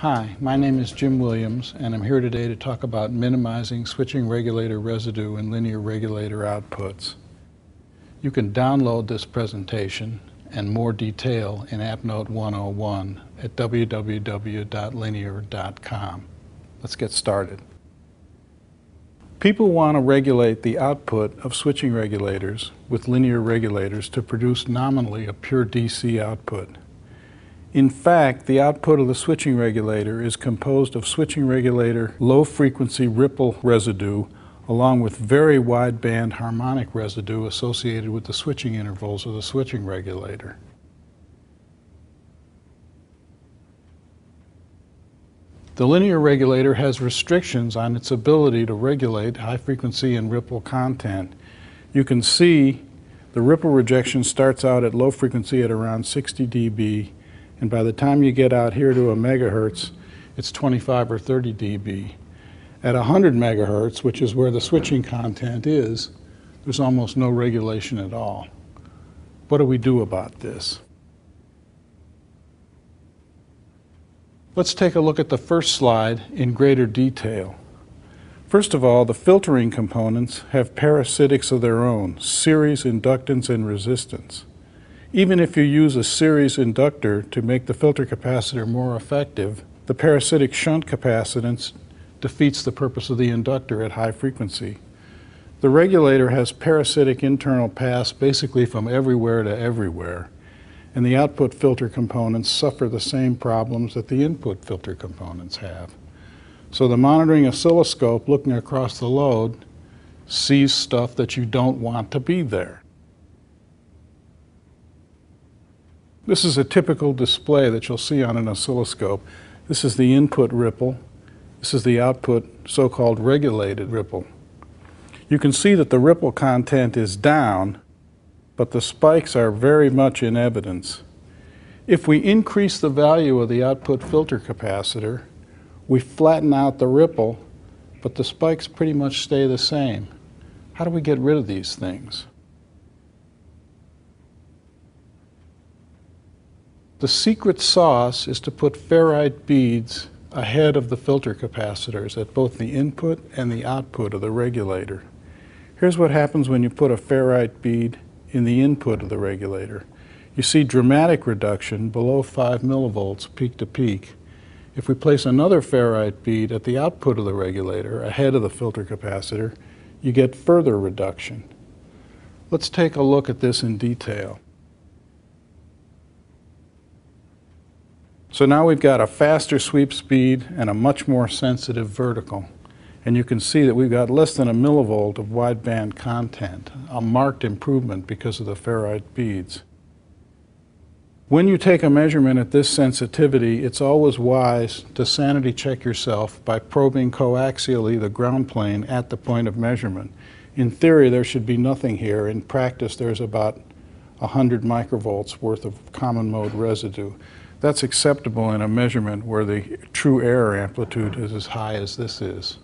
Hi, my name is Jim Williams, and I'm here today to talk about minimizing switching regulator residue in linear regulator outputs. You can download this presentation and more detail in AppNote 101 at www.linear.com. Let's get started. People want to regulate the output of switching regulators with linear regulators to produce nominally a pure DC output. In fact, the output of the switching regulator is composed of switching regulator low-frequency ripple residue along with very wideband harmonic residue associated with the switching intervals of the switching regulator. The linear regulator has restrictions on its ability to regulate high frequency and ripple content. You can see the ripple rejection starts out at low frequency at around 60 dB, and by the time you get out here to a megahertz, it's 25 or 30 dB. At 100 megahertz, which is where the switching content is, there's almost no regulation at all. What do we do about this? Let's take a look at the first slide in greater detail. First of all, the filtering components have parasitics of their own, series inductance and resistance. Even if you use a series inductor to make the filter capacitor more effective, the parasitic shunt capacitance defeats the purpose of the inductor at high frequency. The regulator has parasitic internal pass basically from everywhere to everywhere, and the output filter components suffer the same problems that the input filter components have. So the monitoring oscilloscope looking across the load sees stuff that you don't want to be there. This is a typical display that you'll see on an oscilloscope. This is the input ripple. This is the output so-called regulated ripple. You can see that the ripple content is down, but the spikes are very much in evidence. If we increase the value of the output filter capacitor, we flatten out the ripple, but the spikes pretty much stay the same. How do we get rid of these things? The secret sauce is to put ferrite beads ahead of the filter capacitors at both the input and the output of the regulator. Here's what happens when you put a ferrite bead in the input of the regulator. You see dramatic reduction below 5 millivolts peak to peak. If we place another ferrite bead at the output of the regulator ahead of the filter capacitor, you get further reduction. Let's take a look at this in detail. So now we've got a faster sweep speed and a much more sensitive vertical. And you can see that we've got less than a millivolt of wideband content, a marked improvement because of the ferrite beads. When you take a measurement at this sensitivity, it's always wise to sanity check yourself by probing coaxially the ground plane at the point of measurement. In theory, there should be nothing here. In practice, there's about 100 microvolts worth of common mode residue. That's acceptable in a measurement where the true error amplitude is as high as this is.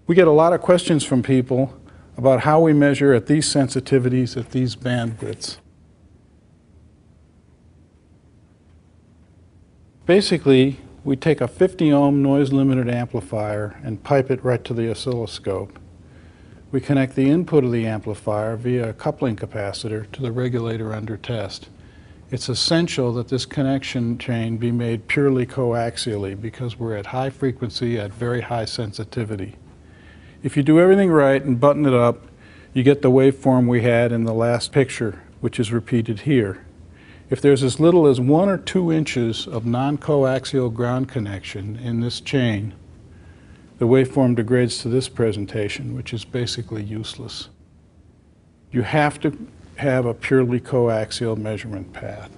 We get a lot of questions from people about how we measure at these sensitivities, at these bandwidths. Basically, we take a 50 ohm noise limited amplifier and pipe it right to the oscilloscope. We connect the input of the amplifier via a coupling capacitor to the regulator under test. It's essential that this connection chain be made purely coaxially because we're at high frequency at very high sensitivity. If you do everything right and button it up, you get the waveform we had in the last picture, which is repeated here. If there's as little as 1 or 2 inches of non-coaxial ground connection in this chain, the waveform degrades to this presentation, which is basically useless. You have to have a purely coaxial measurement path.